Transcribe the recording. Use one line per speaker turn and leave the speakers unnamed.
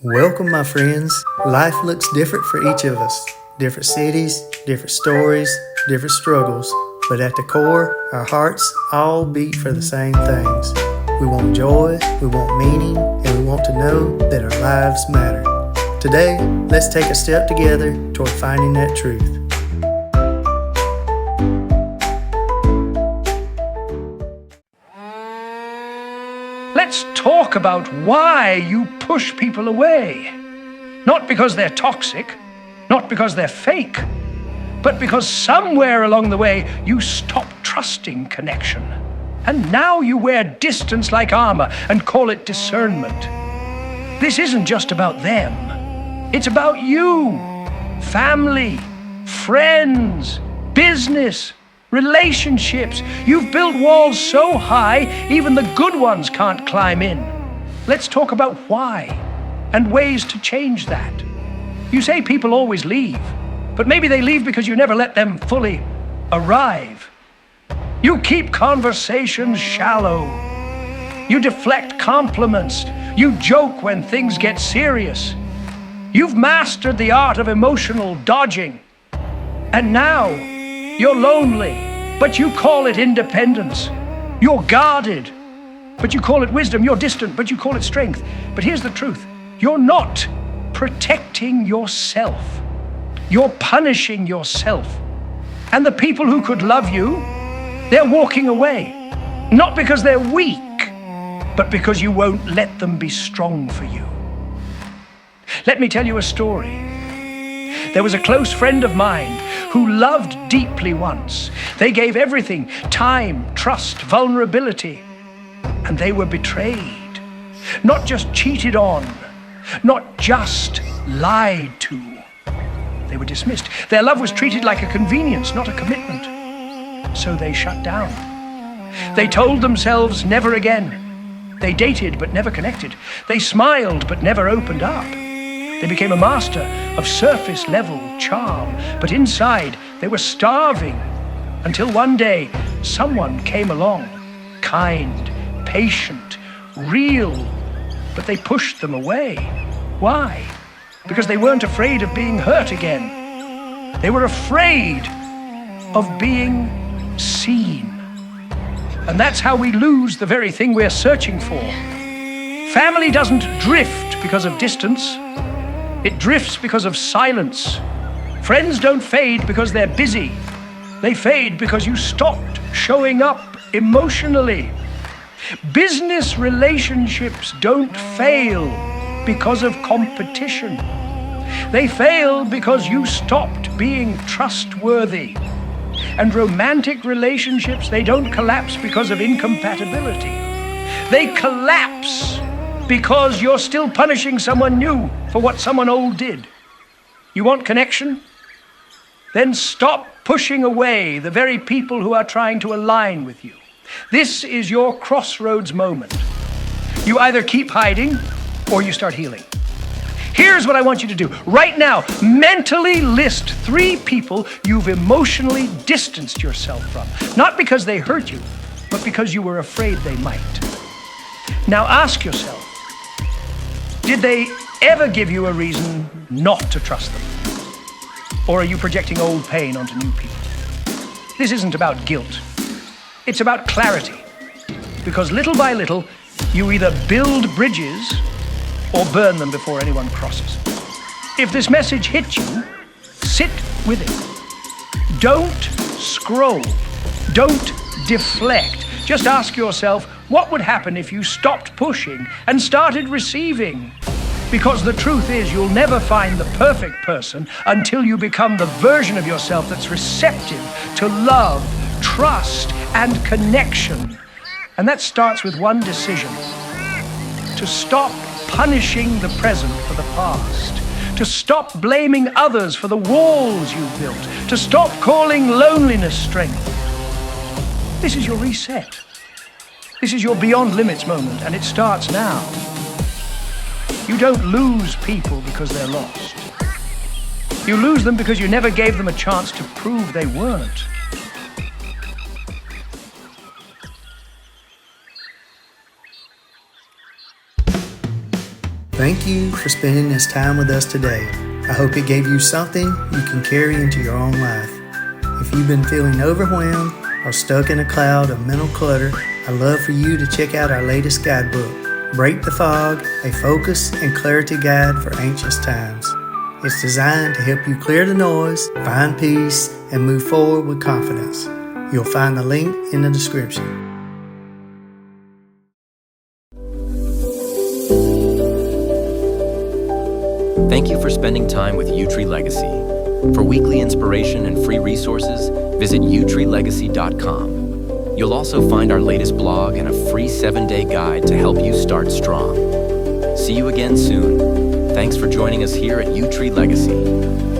Welcome, my friends. Life looks different for each of us. Different cities, different stories, different struggles. But at the core, our hearts all beat for the same things. We want joy, we want meaning, and we want to know that our lives matter. Today, let's take a step together toward finding that truth.
Let's talk about why you push people away. Not because they're toxic, not because they're fake, but because somewhere along the way you stop trusting connection. And now you wear distance like armor and call it discernment. This isn't just about them. It's about you, family, friends, business, relationships. You've built walls so high, even the good ones can't climb in. Let's talk about why and ways to change that. You say people always leave, but maybe they leave because you never let them fully arrive. You keep conversations shallow. You deflect compliments. You joke when things get serious. You've mastered the art of emotional dodging. And now, you're lonely, but you call it independence. You're guarded, but you call it wisdom. You're distant, but you call it strength. But here's the truth. You're not protecting yourself. You're punishing yourself. And the people who could love you, they're walking away. Not because they're weak, but because you won't let them be strong for you. Let me tell you a story. There was a close friend of mine who loved deeply once. They gave everything, time, trust, vulnerability, and they were betrayed. Not just cheated on, not just lied to. They were dismissed. Their love was treated like a convenience, not a commitment. So they shut down. They told themselves never again. They dated but never connected. They smiled but never opened up. They became a master of surface-level charm, but inside they were starving until one day someone came along, kind, patient, real, but they pushed them away. Why? Because they weren't afraid of being hurt again. They were afraid of being seen. And that's how we lose the very thing we're searching for. Family doesn't drift because of distance. It drifts because of silence. Friends don't fade because they're busy. They fade because you stopped showing up emotionally. Business relationships don't fail because of competition. They fail because you stopped being trustworthy. And romantic relationships, they don't collapse because of incompatibility. They collapse because you're still punishing someone new for what someone old did. You want connection? Then stop pushing away the very people who are trying to align with you. This is your crossroads moment. You either keep hiding or you start healing. Here's what I want you to do. Right now, mentally list 3 people you've emotionally distanced yourself from. Not because they hurt you, but because you were afraid they might. Now ask yourself, did they ever give you a reason not to trust them? Or are you projecting old pain onto new people? This isn't about guilt. It's about clarity. Because little by little, you either build bridges or burn them before anyone crosses. If this message hits you, sit with it. Don't scroll. Don't deflect. Just ask yourself, what would happen if you stopped pushing and started receiving? Because the truth is, you'll never find the perfect person until you become the version of yourself that's receptive to love, trust, and connection. And that starts with one decision: to stop punishing the present for the past, to stop blaming others for the walls you've built, to stop calling loneliness strength. This is your reset. This is your beyond limits moment, and it starts now. You don't lose people because they're lost. You lose them because you never gave them a chance to prove they weren't.
Thank you for spending this time with us today. I hope it gave you something you can carry into your own life. If you've been feeling overwhelmed or stuck in a cloud of mental clutter, I'd love for you to check out our latest guidebook, Break the Fog, a focus and clarity guide for anxious times. It's designed to help you clear the noise, find peace, and move forward with confidence. You'll find the link in the description.
Thank you for spending time with Yewtree Legacy. For weekly inspiration and free resources, visit yewtreelegacy.com. You'll also find our latest blog and a free 7-day guide to help you start strong. See you again soon. Thanks for joining us here at Yewtree Legacy.